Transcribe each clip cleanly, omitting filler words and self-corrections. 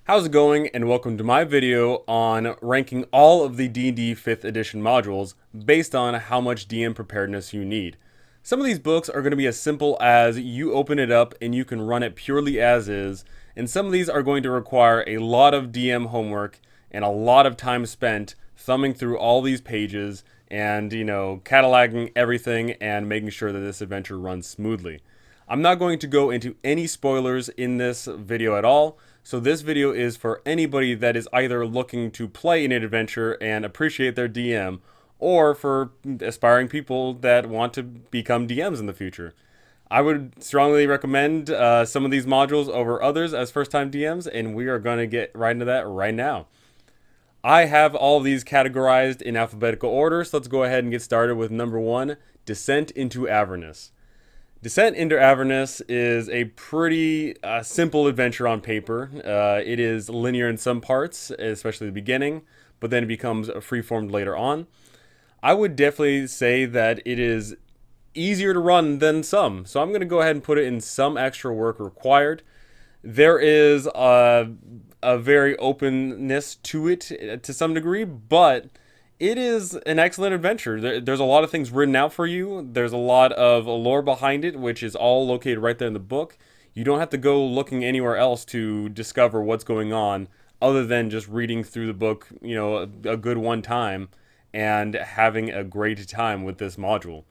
How's it going, and welcome to my video on ranking all of the D&D 5th edition modules based on how much DM preparedness you need. Some of these books are going to be as simple as you open it up and you can run it purely as is, and some of these are going to require a lot of DM homework and a lot of time spent thumbing through all these pages and, cataloging everything and making sure that this adventure runs smoothly. I'm not going to go into any spoilers in this video at all, so this video is for anybody that is either looking to play in an adventure and appreciate their DM, or for aspiring people that want to become DMs in the future. I would strongly recommend some of these modules over others as first-time DMs, and we are going to get right into that right now. I have all of these categorized in alphabetical order, so let's go ahead and get started with number 1, Descent into Avernus. Descent into Avernus is a pretty simple adventure on paper. It is linear in some parts, especially the beginning, but then it becomes freeformed later on. I would definitely say that it is easier to run than some, so I'm going to go ahead and put it in some extra work required. There is a very openness to it to some degree, but it is an excellent adventure. There's a lot of things written out for you. There's a lot of lore behind it, which is all located right there in the book. You don't have to go looking anywhere else to discover what's going on other than just reading through the book, a good one time and having a great time with this module.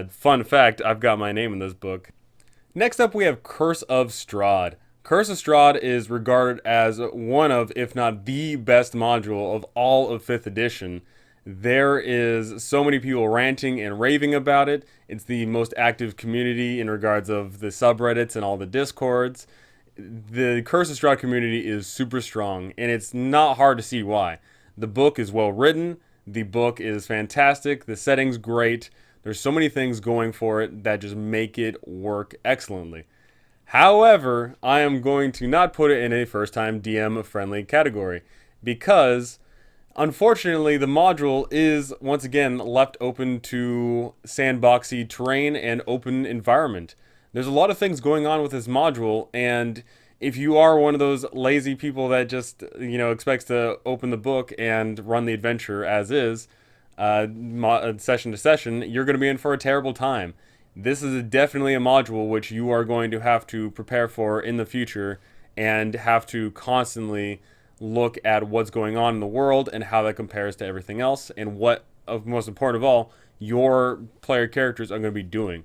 Fun fact, I've got my name in this book. Next up, we have Curse of Strahd. Curse of Strahd is regarded as one of, if not the best module of all of 5th edition. There is so many people ranting and raving about it. It's the most active community in regards of the subreddits and all the discords. The Curse of Strahd community is super strong, and it's not hard to see why. The book is well written. The book is fantastic. The setting's great. There's so many things going for it that just make it work excellently. However, I am going to not put it in a first-time DM-friendly category because, unfortunately, the module is, once again, left open to sandboxy terrain and open environment. There's a lot of things going on with this module, and if you are one of those lazy people that just, expects to open the book and run the adventure as is, session to session, you're going to be in for a terrible time. This is definitely a module which you are going to have to prepare for in the future and have to constantly look at what's going on in the world and how that compares to everything else and what, most important of all, your player characters are going to be doing.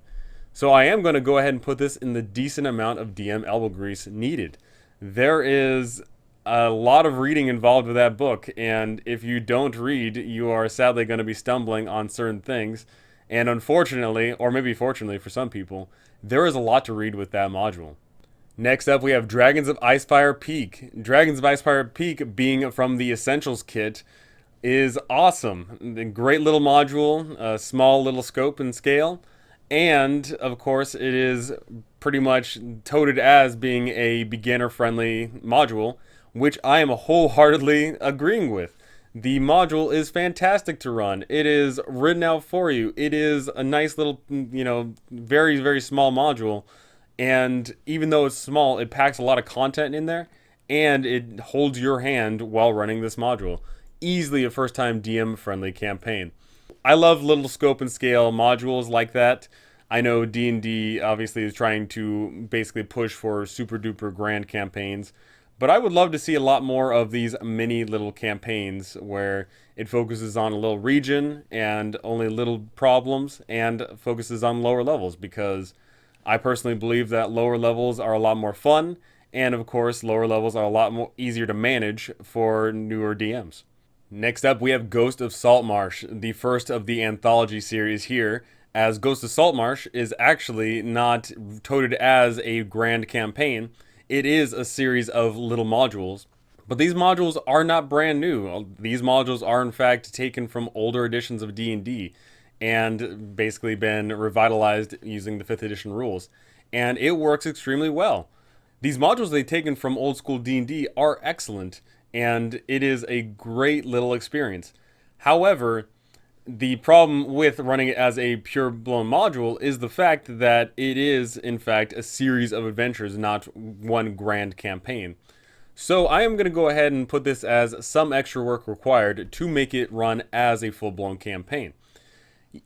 So I am going to go ahead and put this in the decent amount of DM elbow grease needed. There is a lot of reading involved with that book, and if you don't read, you are sadly going to be stumbling on certain things. And unfortunately, or maybe fortunately for some people, there is a lot to read with that module. Next up, we have Dragons of Icespire Peak. Dragons of Icespire Peak, being from the Essentials kit, is awesome. A great little module, a small little scope and scale, and of course, it is pretty much touted as being a beginner-friendly module, which I am wholeheartedly agreeing with. The module is fantastic to run. It is written out for you. It is a nice little, very, very small module. And even though it's small, it packs a lot of content in there. And it holds your hand while running this module. Easily a first-time DM-friendly campaign. I love little scope and scale modules like that. I know D&D obviously is trying to basically push for super-duper grand campaigns. But I would love to see a lot more of these mini little campaigns where it focuses on a little region and only little problems and focuses on lower levels, because I personally believe that lower levels are a lot more fun, and of course lower levels are a lot more easier to manage for newer DMs. Next up, we have Ghost of Saltmarsh, the first of the anthology series here, as Ghost of Saltmarsh is actually not touted as a grand campaign. It is a series of little modules, but these modules are not brand new. These modules are in fact taken from older editions of D&D and basically been revitalized using the 5th edition rules, and it works extremely well. These modules they've taken from old school D&D are excellent, and it is a great little experience. However, the problem with running it as a pure-blown module is the fact that it is, in fact, a series of adventures, not one grand campaign. So I am going to go ahead and put this as some extra work required to make it run as a full-blown campaign.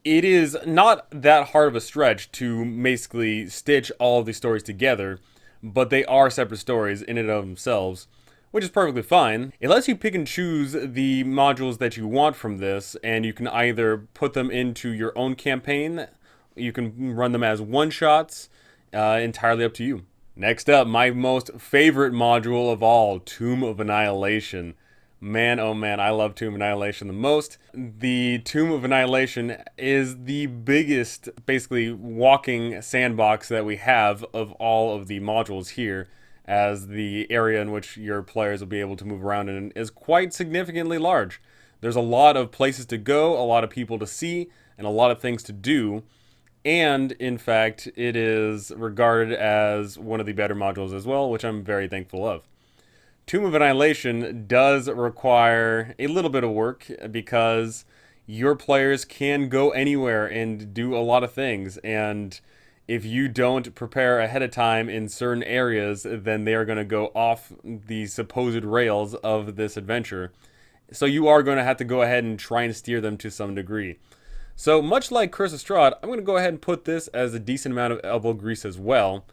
It is not that hard of a stretch to basically stitch all of these stories together, but they are separate stories in and of themselves, which is perfectly fine. It lets you pick and choose the modules that you want from this, and you can either put them into your own campaign, you can run them as one-shots, entirely up to you. Next up, my most favorite module of all, Tomb of Annihilation. Man, oh man, I love Tomb of Annihilation the most. The Tomb of Annihilation is the biggest, basically, walking sandbox that we have of all of the modules here, as the area in which your players will be able to move around in is quite significantly large. There's a lot of places to go, a lot of people to see, and a lot of things to do. And, in fact, it is regarded as one of the better modules as well, which I'm very thankful of. Tomb of Annihilation does require a little bit of work because your players can go anywhere and do a lot of things. And if you don't prepare ahead of time in certain areas, then they are going to go off the supposed rails of this adventure. So you are going to have to go ahead and try and steer them to some degree. So much like Curse of Strahd, I'm going to go ahead and put this as a decent amount of elbow grease as well,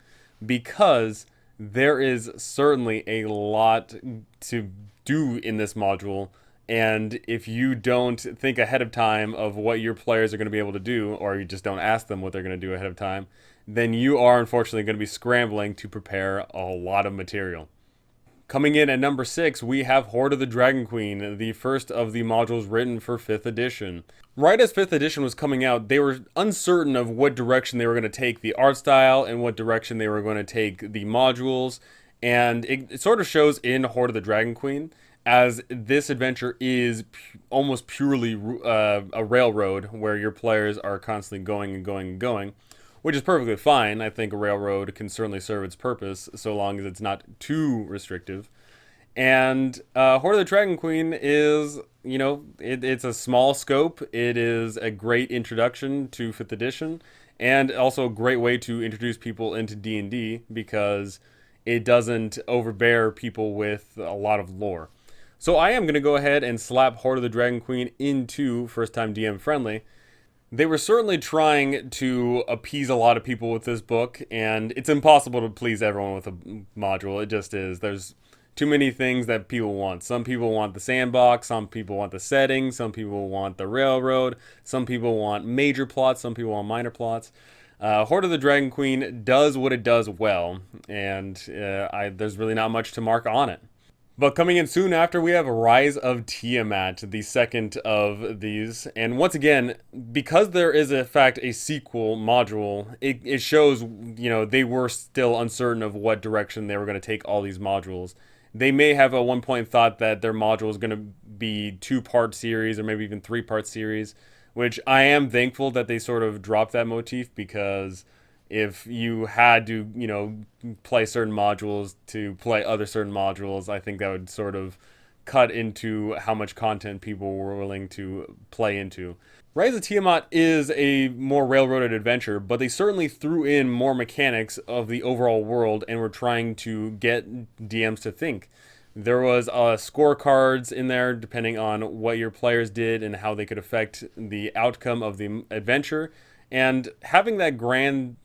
because there is certainly a lot to do in this module, and if you don't think ahead of time of what your players are going to be able to do, or you just don't ask them what they're going to do ahead of time, then you are unfortunately going to be scrambling to prepare a lot of material. Coming in at number 6, we have Hoard of the Dragon Queen, the first of the modules written for 5th edition. Right as 5th edition was coming out, they were uncertain of what direction they were going to take the art style and what direction they were going to take the modules, and it sort of shows in Hoard of the Dragon Queen, as this adventure is almost purely a railroad where your players are constantly going and going and going, which is perfectly fine. I think a railroad can certainly serve its purpose so long as it's not too restrictive. And Hoard of the Dragon Queen is, it's a small scope. It is a great introduction to 5th edition, and also a great way to introduce people into D&D because it doesn't overbear people with a lot of lore. So I am going to go ahead and slap Hoard of the Dragon Queen into First Time DM Friendly. They were certainly trying to appease a lot of people with this book, and it's impossible to please everyone with a module. It just is. There's too many things that people want. Some people want the sandbox, some people want the setting, some people want the railroad, some people want major plots, some people want minor plots. Hoard of the Dragon Queen does what it does well, and there's really not much to mark on it. But coming in soon after, we have Rise of Tiamat, the second of these. And once again, because there is in fact a sequel module, it shows, they were still uncertain of what direction they were going to take all these modules. They may have at one point thought that their module is going to be 2-part series or maybe even 3-part series, which I am thankful that they sort of dropped that motif, because if you had to, play certain modules to play other certain modules, I think that would sort of cut into how much content people were willing to play into. Rise of Tiamat is a more railroaded adventure, but they certainly threw in more mechanics of the overall world and were trying to get DMs to think. There was scorecards in there depending on what your players did and how they could affect the outcome of the adventure. And having that grand,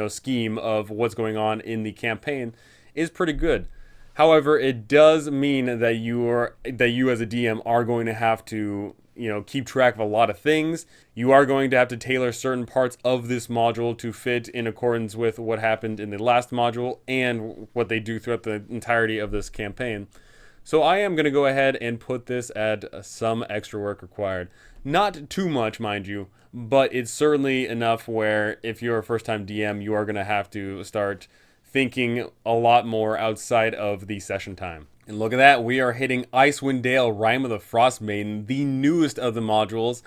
scheme of what's going on in the campaign is pretty good. However, it does mean that you as a DM are going to have to, keep track of a lot of things. You are going to have to tailor certain parts of this module to fit in accordance with what happened in the last module and what they do throughout the entirety of this campaign. So I am going to go ahead and put this at some extra work required. Not too much, mind you, but it's certainly enough where if you're a first-time DM, you are going to have to start thinking a lot more outside of the session time. And look at that, we are hitting Icewind Dale, Rime of the Frostmaiden, the newest of the modules.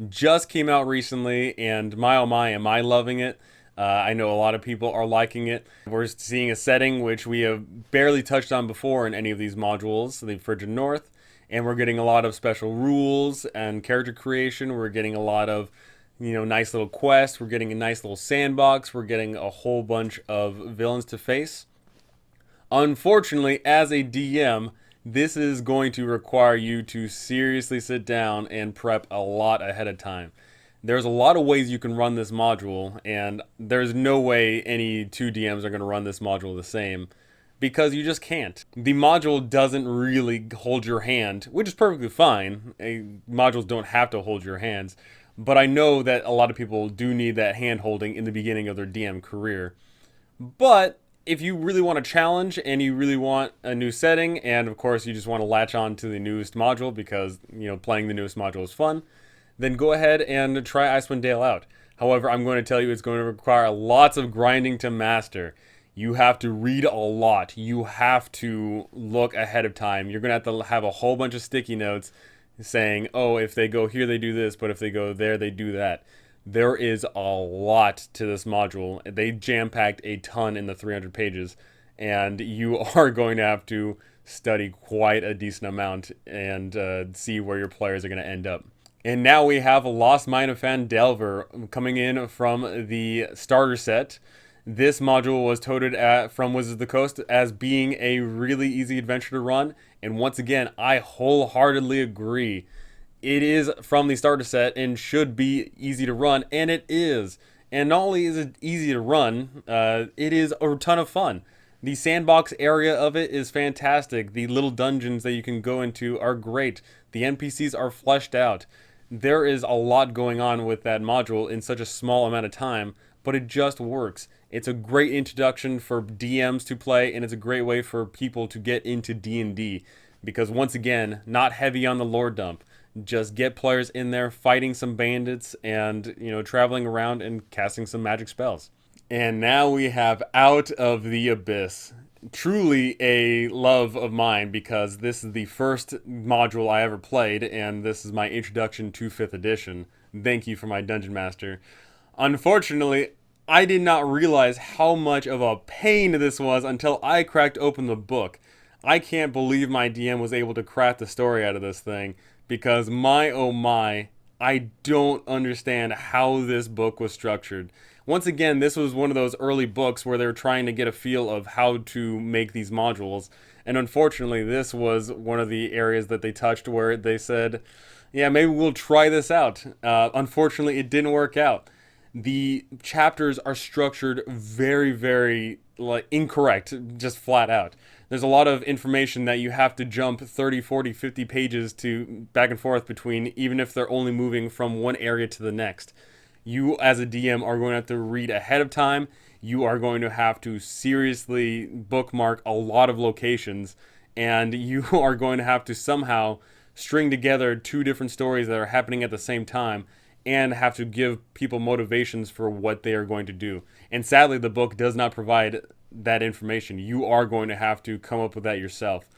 Just came out recently, and my oh my, am I loving it. I know a lot of people are liking it. We're seeing a setting which we have barely touched on before in any of these modules, the Frigid North, and we're getting a lot of special rules and character creation. We're getting a lot of, nice little quests. We're getting a nice little sandbox. We're getting a whole bunch of villains to face. Unfortunately, as a DM, this is going to require you to seriously sit down and prep a lot ahead of time. There's a lot of ways you can run this module, and there's no way any two DMs are going to run this module the same, because you just can't. The module doesn't really hold your hand, which is perfectly fine. Modules don't have to hold your hands, but I know that a lot of people do need that hand holding in the beginning of their DM career. But if you really want a challenge and you really want a new setting, and of course you just want to latch on to the newest module because, playing the newest module is fun, then go ahead and try Icewind Dale out. However, I'm going to tell you it's going to require lots of grinding to master. You have to read a lot. You have to look ahead of time. You're going to have a whole bunch of sticky notes saying, oh, if they go here, they do this, but if they go there, they do that. There is a lot to this module. They jam-packed a ton in the 300 pages, and you are going to have to study quite a decent amount and see where your players are going to end up. And now we have a Lost Mine of Phandelver coming in from the starter set. This module was touted from Wizards of the Coast as being a really easy adventure to run, and once again, I wholeheartedly agree. It is from the starter set and should be easy to run, and it is. And not only is it easy to run, it is a ton of fun. The sandbox area of it is fantastic. The little dungeons that you can go into are great. The NPCs are fleshed out. There is a lot going on with that module in such a small amount of time, but it just works. It's a great introduction for DMs to play, and it's a great way for people to get into D&D. Because once again, not heavy on the lore dump. Just get players in there fighting some bandits and, traveling around and casting some magic spells. And now we have Out of the Abyss. Truly a love of mine because this is the first module I ever played, and this is my introduction to 5th edition. Thank you for my Dungeon Master. Unfortunately, I did not realize how much of a pain this was until I cracked open the book. I can't believe my DM was able to craft the story out of this thing, because my oh my, I don't understand how this book was structured. Once again, this was one of those early books where they were trying to get a feel of how to make these modules, and unfortunately this was one of the areas that they touched where they said, yeah, maybe we'll try this out. Unfortunately, it didn't work out. The chapters are structured very, very incorrect, just flat out. There's a lot of information that you have to jump 30, 40, 50 pages to back and forth between, even if they're only moving from one area to the next. You, as a DM, are going to have to read ahead of time. You are going to have to seriously bookmark a lot of locations, and you are going to have to somehow string together two different stories that are happening at the same time and have to give people motivations for what they are going to do. And sadly, the book does not provide that information. You are going to have to come up with that yourself.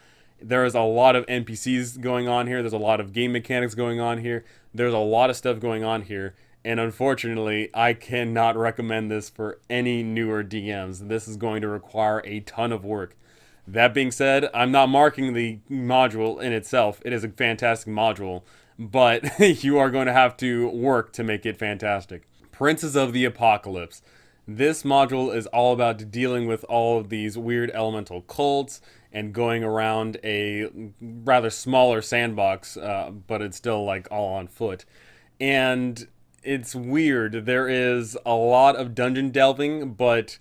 There is a lot of NPCs going on here. There's a lot of game mechanics going on here. There's a lot of stuff going on here. And unfortunately, I cannot recommend this for any newer DMs. This is going to require a ton of work. That being said, I'm not marking the module in itself. It is a fantastic module, but you are going to have to work to make it fantastic. Princes of the Apocalypse. This module is all about dealing with all of these weird elemental cults and going around a rather smaller sandbox, but it's still all on foot. And it's weird. There is a lot of dungeon delving, but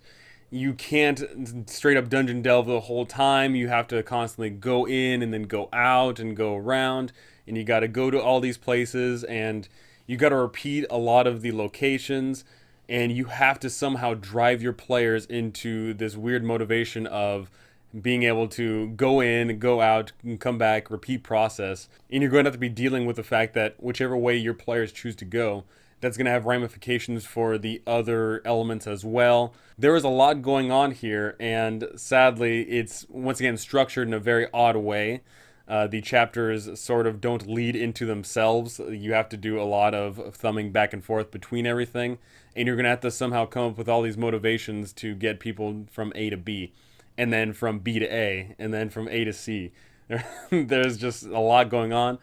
you can't straight up dungeon delve the whole time. You have to constantly go in and then go out and go around, and you got to go to all these places, and you got to repeat a lot of the locations, and you have to somehow drive your players into this weird motivation of being able to go in, go out, and come back, repeat process. And you're going to have to be dealing with the fact that whichever way your players choose to go, that's going to have ramifications for the other elements as well. There is a lot going on here, and sadly, it's once again structured in a very odd way. The chapters sort of don't lead into themselves. You have to do a lot of thumbing back and forth between everything, and you're going to have to somehow come up with all these motivations to get people from A to B, and then from B to A, and then from A to C. There's just a lot going on.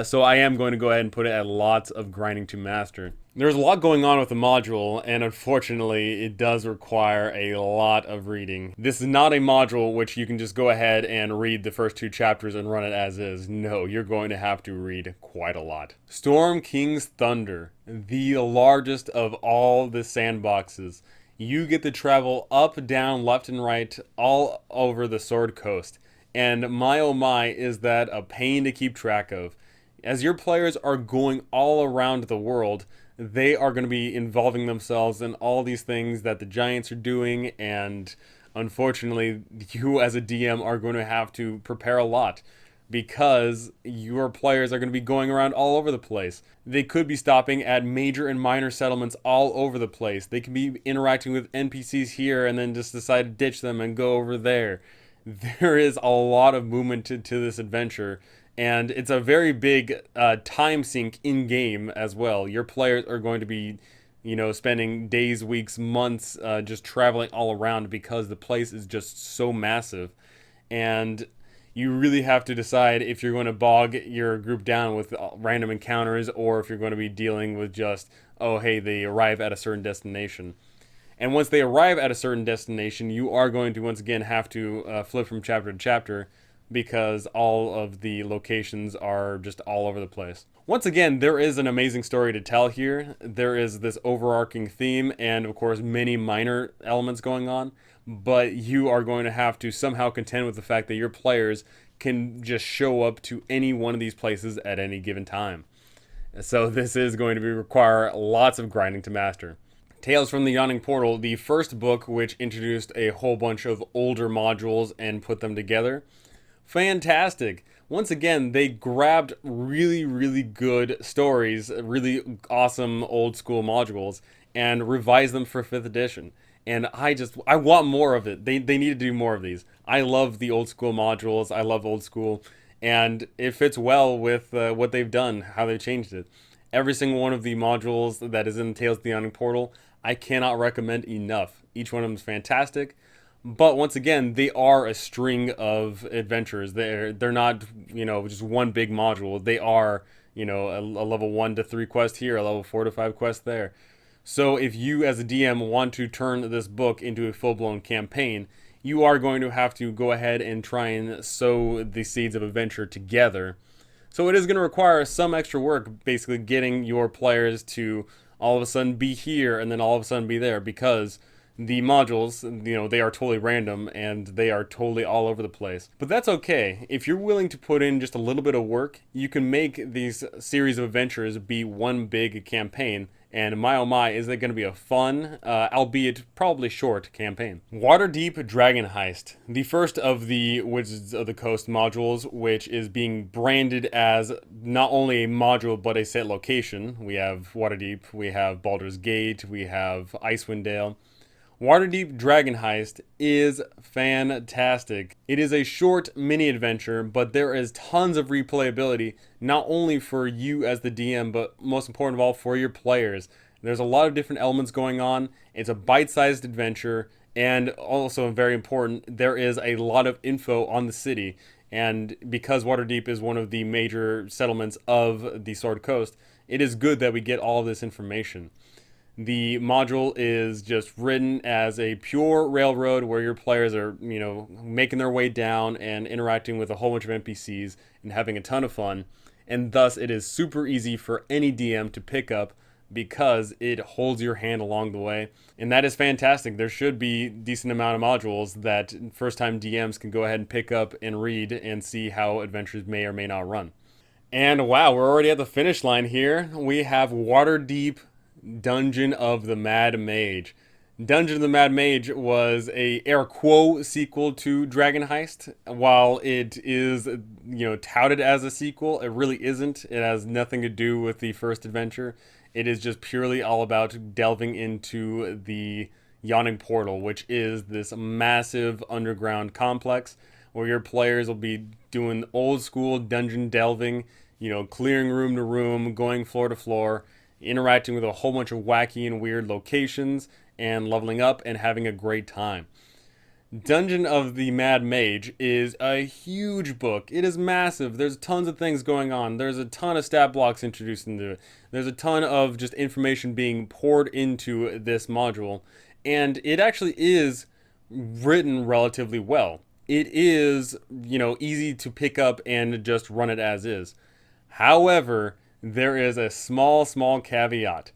So I am going to go ahead and put it at lots of grinding to master. There's a lot going on with the module, and unfortunately, it does require a lot of reading. This is not a module which you can just go ahead and read the first 2 chapters and run it as is. No, you're going to have to read quite a lot. Storm King's Thunder, the largest of all the sandboxes. You get to travel up, down, left, and right all over the Sword Coast. And my oh my, is that a pain to keep track of. As your players are going all around the world, they are going to be involving themselves in all these things that the giants are doing, and unfortunately, you as a DM are going to have to prepare a lot because your players are going to be going around all over the place. They could be stopping at major and minor settlements all over the place. They could be interacting with NPCs here and then just decide to ditch them and go over there. There is a lot of movement to this adventure, and it's a very big time sink in game as well. Your players are going to be, spending days, weeks, months just traveling all around because the place is just so massive. And you really have to decide if you're going to bog your group down with random encounters or if you're going to be dealing with just, oh, hey, they arrive at a certain destination. And once they arrive at a certain destination, you are going to once again have to flip from chapter to chapter because all of the locations are just all over the place. Once again, there is an amazing story to tell here. There is this overarching theme and, of course, many minor elements going on, but you are going to have to somehow contend with the fact that your players can just show up to any one of these places at any given time. So this is going to require lots of grinding to master. Tales from the Yawning Portal, the first book which introduced a whole bunch of older modules and put them together. Fantastic. Once again, they grabbed really, really good stories, really awesome old school modules, and revised them for 5th edition. And I want more of it. They need to do more of these. I love the old school modules. I love old school. And it fits well with what they've done, how they've changed it. Every single one of the modules that is in Tales of the Yawning Portal, I cannot recommend enough. Each one of them is fantastic. But once again, they are a string of adventures. They're not, just one big module. They are, a level 1 to 3 quest here, a level 4 to 5 quest there. So if you as a DM want to turn this book into a full-blown campaign, you are going to have to go ahead and try and sow the seeds of adventure together. So it is going to require some extra work, basically getting your players to all of a sudden be here and then all of a sudden be there, because the modules, they are totally random and they are totally all over the place. But that's okay. If you're willing to put in just a little bit of work, you can make these series of adventures be one big campaign. And my oh my, is it going to be a fun, albeit probably short, campaign. Waterdeep Dragon Heist, the first of the Wizards of the Coast modules, which is being branded as not only a module but a set location. We have Waterdeep, we have Baldur's Gate, we have Icewind Dale. Waterdeep Dragon Heist is fantastic. It is a short mini adventure, but there is tons of replayability, not only for you as the DM, but most important of all, for your players. There's a lot of different elements going on. It's a bite-sized adventure, and also very important, there is a lot of info on the city. And because Waterdeep is one of the major settlements of the Sword Coast, it is good that we get all of this information. The module is just written as a pure railroad where your players are, making their way down and interacting with a whole bunch of NPCs and having a ton of fun. And thus, it is super easy for any DM to pick up because it holds your hand along the way. And that is fantastic. There should be a decent amount of modules that first-time DMs can go ahead and pick up and read and see how adventures may or may not run. And wow, we're already at the finish line here. We have Waterdeep Dungeon of the Mad Mage. Dungeon of the Mad Mage was a air quote sequel to Dragon Heist. While it is, touted as a sequel, it really isn't. It has nothing to do with the first adventure. It is just purely all about delving into the Yawning Portal, which is this massive underground complex where your players will be doing old school dungeon delving, clearing room to room, going floor to floor, interacting with a whole bunch of wacky and weird locations, and leveling up and having a great time. Dungeon of the Mad Mage is a huge book. It is massive. There's tons of things going on. There's a ton of stat blocks introduced into it. There's a ton of just information being poured into this module. And it actually is written relatively well. It is, easy to pick up and just run it as is. However, there is a small caveat.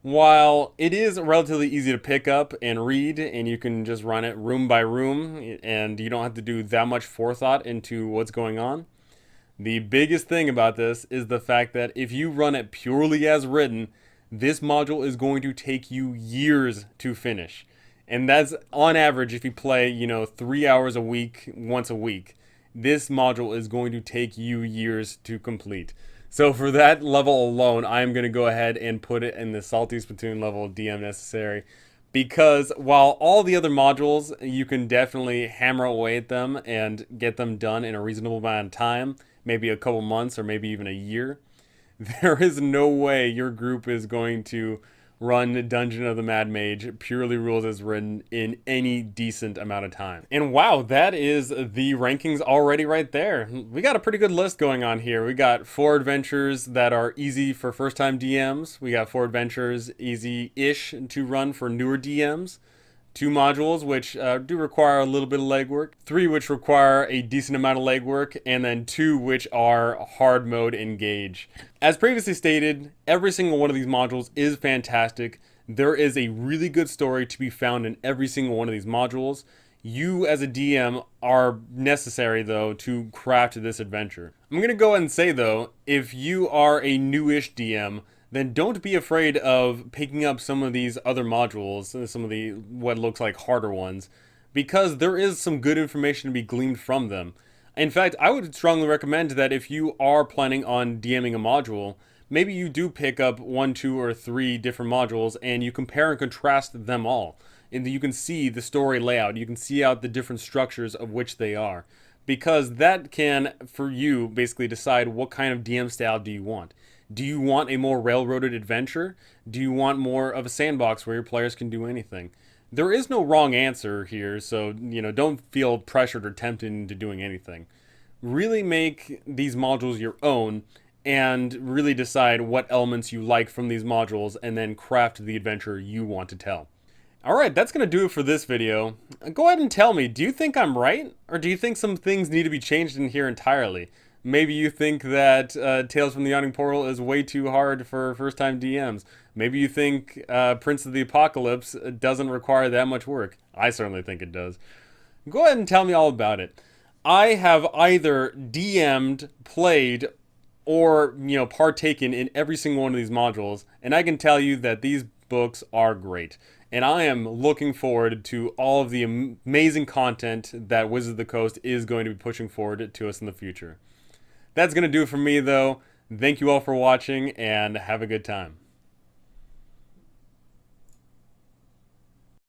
While it is relatively easy to pick up and read, and you can just run it room by room, and you don't have to do that much forethought into what's going on, the biggest thing about this is the fact that if you run it purely as written, this module is going to take you years to finish. And that's on average if you play, 3 hours a week, once a week. This module is going to take you years to complete. So for that level alone, I'm going to go ahead and put it in the Salty Splatoon level DM necessary. Because while all the other modules, you can definitely hammer away at them and get them done in a reasonable amount of time, maybe a couple months or maybe even a year, there is no way your group is going to run Dungeon of the Mad Mage purely rules as written in any decent amount of time. And wow, that is the rankings already right there. We got a pretty good list going on here. We got 4 adventures that are easy for first time DMs. We got 4 adventures easy-ish to run for newer DMs. 2 modules which do require a little bit of legwork, 3 which require a decent amount of legwork, and then 2 which are hard mode engage. As previously stated, every single one of these modules is fantastic. There is a really good story to be found in every single one of these modules. You as a DM are necessary though to craft this adventure. I'm going to go ahead and say though, if you are a newish DM, then don't be afraid of picking up some of these other modules, some of the what looks like harder ones, because there is some good information to be gleaned from them. In fact, I would strongly recommend that if you are planning on DMing a module, maybe you do pick up 1, 2, or 3 different modules and you compare and contrast them all. And you can see the story layout, you can see out the different structures of which they are. Because that can, for you, basically decide what kind of DM style do you want. Do you want a more railroaded adventure? Do you want more of a sandbox where your players can do anything? There is no wrong answer here, so don't feel pressured or tempted into doing anything. Really make these modules your own and really decide what elements you like from these modules and then craft the adventure you want to tell. Alright, that's going to do it for this video. Go ahead and tell me, do you think I'm right? Or do you think some things need to be changed in here entirely? Maybe you think that Tales from the Yawning Portal is way too hard for first-time DMs. Maybe you think Prince of the Apocalypse doesn't require that much work. I certainly think it does. Go ahead and tell me all about it. I have either DM'd, played, or partaken in every single one of these modules, and I can tell you that these books are great. And I am looking forward to all of the amazing content that Wizards of the Coast is going to be pushing forward to us in the future. That's going to do it for me, though. Thank you all for watching, and have a good time.